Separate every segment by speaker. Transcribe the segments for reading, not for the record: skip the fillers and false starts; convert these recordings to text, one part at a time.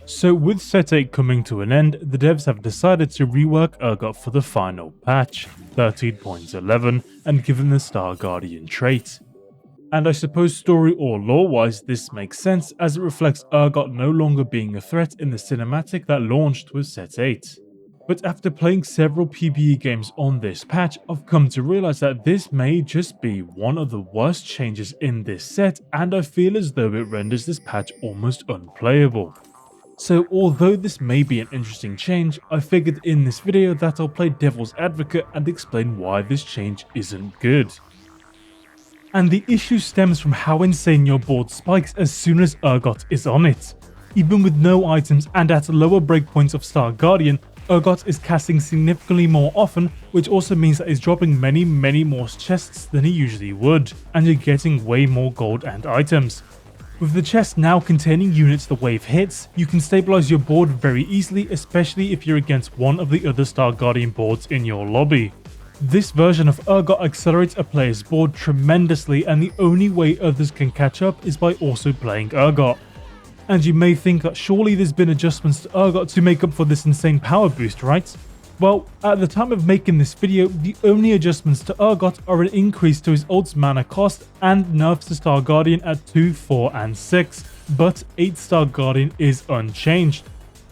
Speaker 1: So with set 8 coming to an end, the devs have decided to rework Urgot for the final patch, 13.11, and give him the Star Guardian trait. And I suppose story or lore wise this makes sense as it reflects Urgot no longer being a threat in the cinematic that launched with set 8. But after playing several PvE games on this patch, I've come to realize that this may just be one of the worst changes in this set, and I feel as though it renders this patch almost unplayable. So although this may be an interesting change, I figured in this video that I'll play devil's advocate and explain why this change isn't good. And the issue stems from how insane your board spikes as soon as Urgot is on it. Even with no items and at lower breakpoints of Star Guardian, Urgot is casting significantly more often, which also means that he's dropping many more chests than he usually would, and you're getting way more gold and items. With the chest now containing units the wave hits, you can stabilize your board very easily, especially if you're against one of the other Star Guardian boards in your lobby. This version of Urgot accelerates a player's board tremendously, and the only way others can catch up is by also playing Urgot. And you may think that surely there's been adjustments to Urgot to make up for this insane power boost, right? Well, at the time of making this video, the only adjustments to Urgot are an increase to his ult's mana cost and nerfs to Star Guardian at 2, 4 and 6, but 8 Star Guardian is unchanged.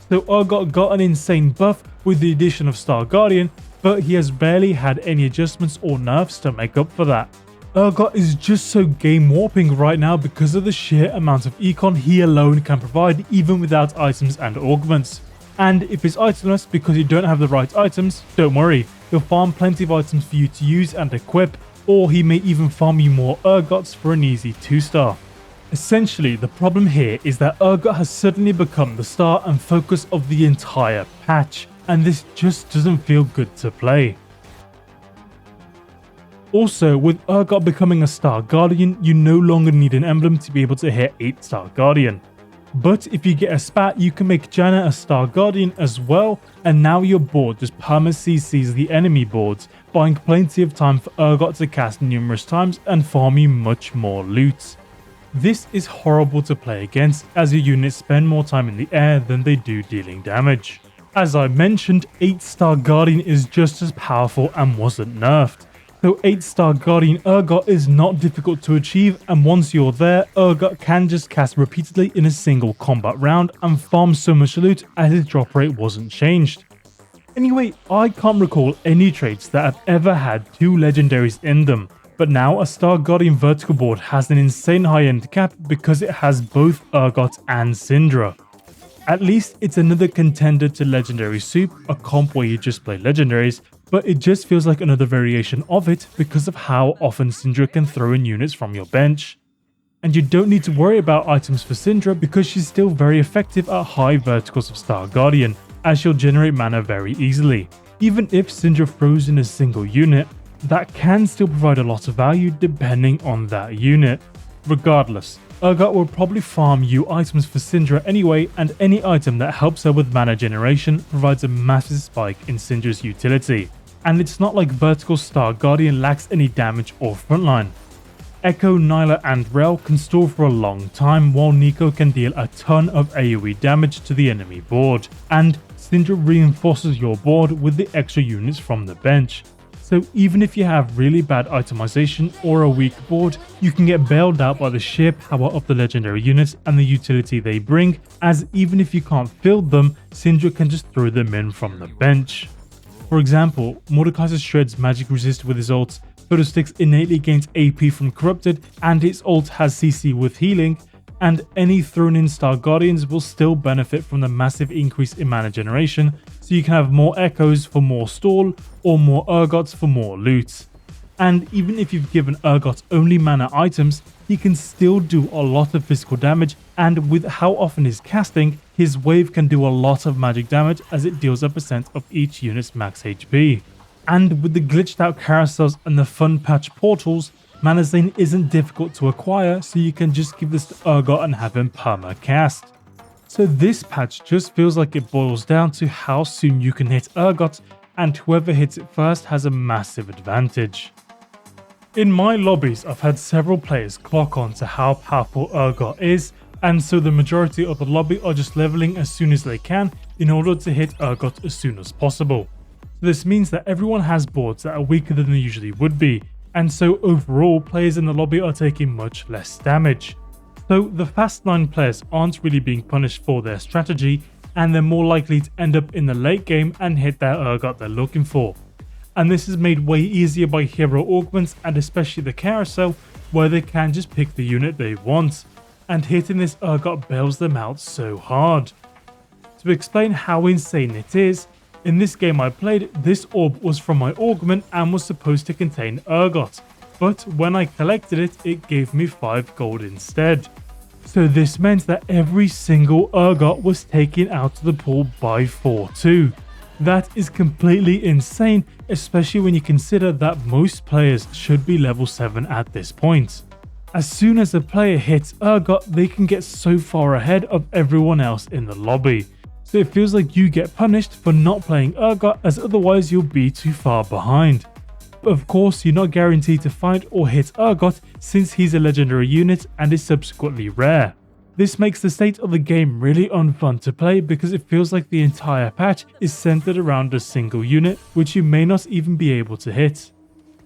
Speaker 1: So Urgot got an insane buff with the addition of Star Guardian, but he has barely had any adjustments or nerfs to make up for that. Urgot is just so game warping right now because of the sheer amount of econ he alone can provide even without items and augments. And if he's itemless because you don't have the right items, don't worry, he'll farm plenty of items for you to use and equip, or he may even farm you more Urgots for an easy 2-star. Essentially, the problem here is that Urgot has suddenly become the star and focus of the entire patch, and this just doesn't feel good to play. Also, with Urgot becoming a Star Guardian, you no longer need an emblem to be able to hit 8 Star Guardian. But if you get a spat, you can make Janna a Star Guardian as well, and now your board just perma-CCs the enemy boards, buying plenty of time for Urgot to cast numerous times and farm you much more loot. This is horrible to play against, as your units spend more time in the air than they do dealing damage. As I mentioned, 8 Star Guardian is just as powerful and wasn't nerfed. So 8 Star Guardian Urgot is not difficult to achieve, and once you're there, Urgot can just cast repeatedly in a single combat round and farm so much loot as his drop rate wasn't changed. Anyway, I can't recall any traits that have ever had 2 legendaries in them, but now a Star Guardian vertical board has an insane high end cap because it has both Urgot and Syndra. At least it's another contender to Legendary Soup, a comp where you just play legendaries, but it just feels like another variation of it because of how often Syndra can throw in units from your bench. And you don't need to worry about items for Syndra because she's still very effective at high verticals of Star Guardian, as she'll generate mana very easily. Even if Syndra throws in a single unit, that can still provide a lot of value depending on that unit. Regardless, Urgot will probably farm you items for Syndra anyway, and any item that helps her with mana generation provides a massive spike in Syndra's utility. And it's not like vertical Star Guardian lacks any damage or frontline. Echo, Nyla and Rel can stall for a long time, while Nico can deal a ton of AoE damage to the enemy board, and Syndra reinforces your board with the extra units from the bench. So even if you have really bad itemization or a weak board, you can get bailed out by the sheer power of the legendary units and the utility they bring, as even if you can't field them, Syndra can just throw them in from the bench. For example, Mordekaiser's Shreds magic resist with his ult, Fiddlesticks innately gains AP from Corrupted and its ult has CC with healing, and any thrown in Star Guardians will still benefit from the massive increase in mana generation, so you can have more Echoes for more stall or more Urgots for more loot. And even if you've given Urgot only mana items, he can still do a lot of physical damage, and with how often he's casting, his wave can do a lot of magic damage as it deals a percent of each unit's max HP. And with the glitched out carousels and the fun patch portals, Mana Zane isn't difficult to acquire, so you can just give this to Urgot and have him perma cast. So this patch just feels like it boils down to how soon you can hit Urgot, and whoever hits it first has a massive advantage. In my lobbies, I've had several players clock on to how powerful Urgot is, and so the majority of the lobby are just leveling as soon as they can in order to hit Urgot as soon as possible. This means that everyone has boards that are weaker than they usually would be, and so overall players in the lobby are taking much less damage. So the fast 9 players aren't really being punished for their strategy, and they're more likely to end up in the late game and hit that Urgot they're looking for. And this is made way easier by hero augments and especially the carousel, where they can just pick the unit they want, and hitting this Urgot bails them out so hard. To explain how insane it is, in this game I played, this orb was from my augment and was supposed to contain Urgot, but when I collected it, it gave me 5 gold instead. So this meant that every single Urgot was taken out of the pool by 4-2. That is completely insane, especially when you consider that most players should be level 7 at this point. As soon as a player hits Urgot, they can get so far ahead of everyone else in the lobby. So it feels like you get punished for not playing Urgot, as otherwise you'll be too far behind. But of course, you're not guaranteed to find or hit Urgot since he's a legendary unit and is subsequently rare. This makes the state of the game really unfun to play because it feels like the entire patch is centered around a single unit, which you may not even be able to hit.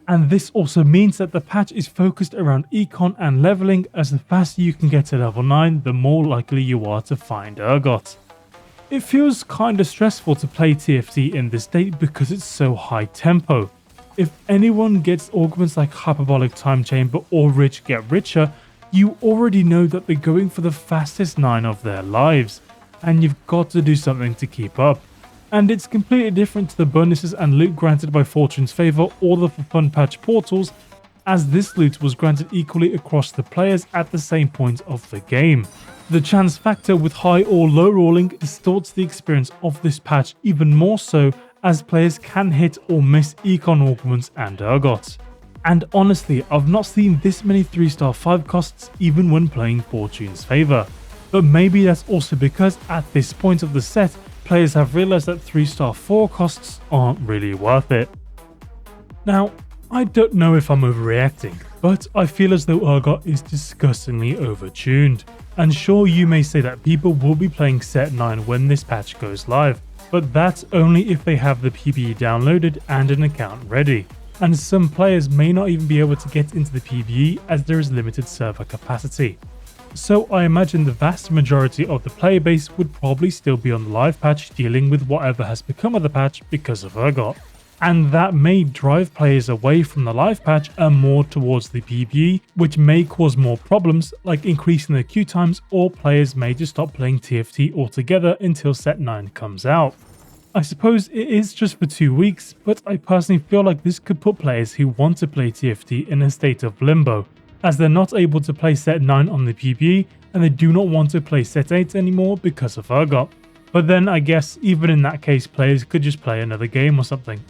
Speaker 1: And this also means that the patch is focused around econ and leveling, as the faster you can get to level 9, the more likely you are to find Urgot. It feels kinda stressful to play TFT in this state because it's so high tempo. If anyone gets augments like Hyperbolic Time Chamber or Rich Get Richer, you already know that they're going for the fastest 9 of their lives, and you've got to do something to keep up. And it's completely different to the bonuses and loot granted by Fortune's Favour or the For Fun patch portals, as this loot was granted equally across the players at the same point of the game. The chance factor with high or low rolling distorts the experience of this patch even more so, as players can hit or miss econ augments and Urgot. And honestly, I've not seen this many 3-star 5 costs even when playing Fortune's Favour. But maybe that's also because at this point of the set, players have realised that 3-star 4 costs aren't really worth it. Now, I don't know if I'm overreacting, but I feel as though Urgot is disgustingly overtuned. And sure, you may say that people will be playing set 9 when this patch goes live, but that's only if they have the PvE downloaded and an account ready. And some players may not even be able to get into the PvE as there is limited server capacity. So I imagine the vast majority of the player base would probably still be on the live patch dealing with whatever has become of the patch because of Urgot. And that may drive players away from the live patch and more towards the PvE, which may cause more problems like increasing the queue times, or players may just stop playing TFT altogether until set 9 comes out. I suppose it is just for 2 weeks, but I personally feel like this could put players who want to play TFT in a state of limbo, as they're not able to play set 9 on the PvE and they do not want to play set 8 anymore because of Urgot. But then I guess even in that case players could just play another game or something.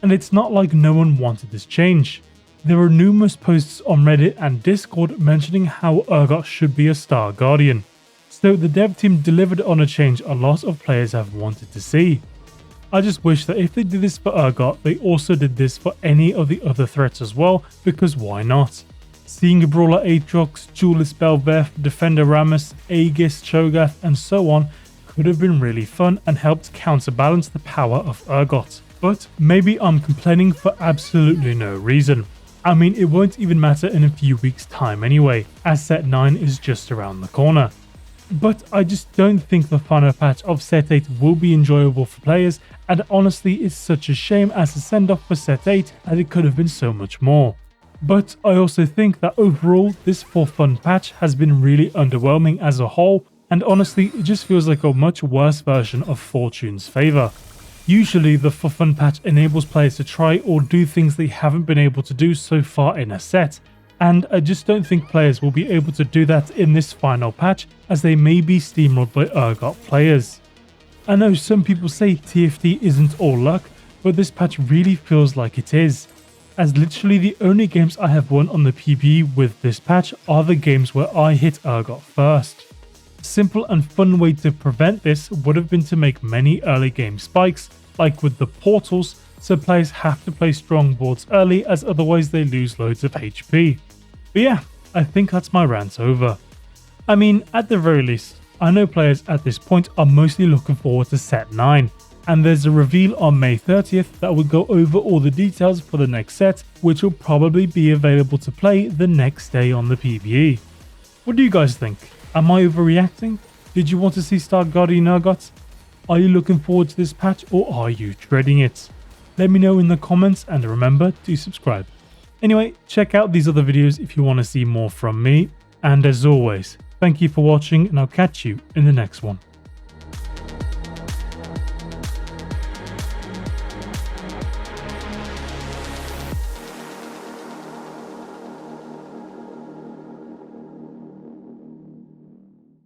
Speaker 1: And it's not like no one wanted this change. There are numerous posts on Reddit and Discord mentioning how Urgot should be a Star Guardian. So the dev team delivered on a change a lot of players have wanted to see. I just wish that if they did this for Urgot, they also did this for any of the other threats as well, because why not? Seeing Brawler Aatrox, Duelist Belveth, Defender Rammus, Aegis, Cho'Gath and so on could have been really fun and helped counterbalance the power of Urgot. But maybe I'm complaining for absolutely no reason. I mean, it won't even matter in a few weeks time anyway, as set 9 is just around the corner. But I just don't think the final patch of set 8 will be enjoyable for players, and honestly it's such a shame as a send off for set 8 that it could have been so much more. But I also think that overall this For Fun patch has been really underwhelming as a whole, and honestly it just feels like a much worse version of Fortune's Favour. Usually the For Fun patch enables players to try or do things they haven't been able to do so far in a set, and I just don't think players will be able to do that in this final patch, as they may be steamrolled by Urgot players. I know some people say TFT isn't all luck, but this patch really feels like it is, as literally the only games I have won on the PvE with this patch are the games where I hit Urgot first. A simple and fun way to prevent this would have been to make many early game spikes, like with the portals, so players have to play strong boards early, as otherwise they lose loads of HP. But yeah, I think that's my rant over. I mean, at the very least, I know players at this point are mostly looking forward to set 9, and there's a reveal on May 30th that will go over all the details for the next set, which will probably be available to play the next day on the PvE. What do you guys think? Am I overreacting? Did you want to see start Guardian Urgot? Are you looking forward to this patch or are you dreading it? Let me know in the comments and remember to subscribe. Anyway, check out these other videos if you want to see more from me, and as always, thank you for watching and I'll catch you in the next one.